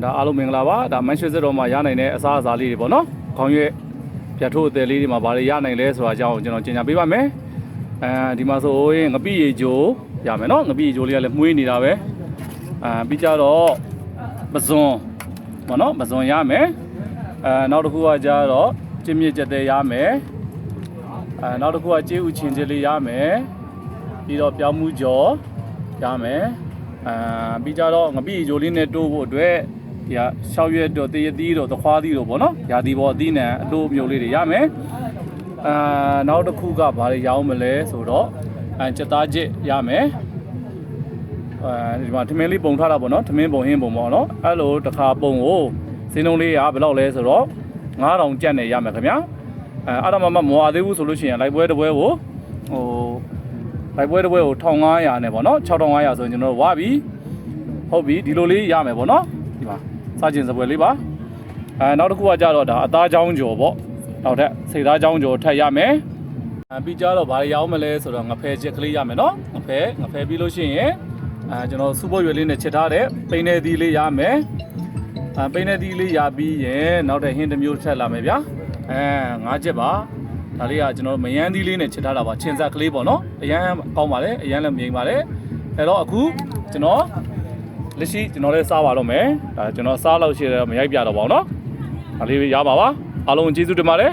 ဒါအားလုံးမင်္ဂလာပါဒါမန်ချက်စတော်မှာရနိုင်တဲ့အစားအစာလေးတွေပေါ့နော်ခေါင်းရွက်ပြတ်ထိုးအသေးလေးတွေမှာဘာတွေရနိုင်လဲဆိုတာအကြောင်းကျွန်တော်ကြေညာပေးပါမယ်ဒီမှာဆိုရင်ငပိရေချိုးရမယ်နော်ငပိရေချိုးလေးကလည်းမှုေးနေတာပဲပြီးကြတော့ပဇွန်ပေါ့နော်ပဇွန်ရမယ်နောက်တစ်ခုကကြတော့ကျင်းမြစ်ကြက်သေးရမယ်နောက်တစ်ခုကကြေးဥချင်းချစ်လေးရမယ်ပြီးတော့ပြောင်းမှုကြော်ရမယ်ပြီးကြတော့ငပိရေချိုးလေးနဲ့တိုးဖို့အတွက်ဒီက6ရက်တော့တရသီးတော့သခွားသီးတော့ပေါ့နော်ရာသီပေါ်အသီးနှံအတိုးမျိုးလေးတွေရမယ်နောက်တစ်ခုကဘာတွေရောင်းမလဲဆိုတော့ချက်သားချစ်ရမယ်ဒီမှာထမင်းလေးပုံထားတာပေါ့နော်ထမင်းပုံဟင်းပုံပေါ့နော်အဲ့လိုတစ်ခါပုံကိုစင်းလုံးလေးကဘယ်လောက်လဲဆိုတော့9000ကျပ်နဲ့ရမယ်ခင်ဗျာအဲ့ဒါမှမဝသေးဘူးဆိုလို့ရှိရင်လိုက်ပွဲတစ်ပွဲကို1500နဲ့ပေါ့နော်6500ဆိုရင်ကျွန်တော်ဝါပြီဟုတ်ပြီဒီလိုလေးရမယ်ပေါ့နော်ဒီမှာစကျင်စပွဲလေးပါနောက်တစ်ခုကကြတော့ဒါအသားချောင်းကြော်ပေါ့နောက်ထပ်စိတ်သားချောင်းကြော်ထပ်ရမယ်ပြီးကြတော့ဘာတွေရောင်းမလဲဆိုတော့ငဖဲချက်ကလေးရမယ်နော်ငဖဲပြီးလို့ရှိရင်ကျွန်တော်စူပေါ်ရွယ်လေးနဲ့ချက်ထားတဲ့ပိန်နေသီးလေးရမယ်ပိန်နေသီးလေးရပြီးရင်နောက်ထပ်ဟင်းတစ်မျိုးထပ်လာမယ်ဗျာ5ချက်ပါဒါလေးကကျွန်တော်မယန်းသီးလေးနဲ့ချက်ထားတာပါချင်းဆက်ကလေးပေါ့နော်အရန်ကောင်းပါလေအရန်လည်းမြင်ပါလေအဲ့တော့အခုကျွန်တော်လက်ရှိကျွန်တော်လည်းစားပါတော့မယ်ဒါကျွန်တော်စားလို့ရှိရမရိုက်ပြတော့ပါဘူးเนาะဒါလေးရပါပါအားလုံးကျေးဇူးတင်ပါတယ်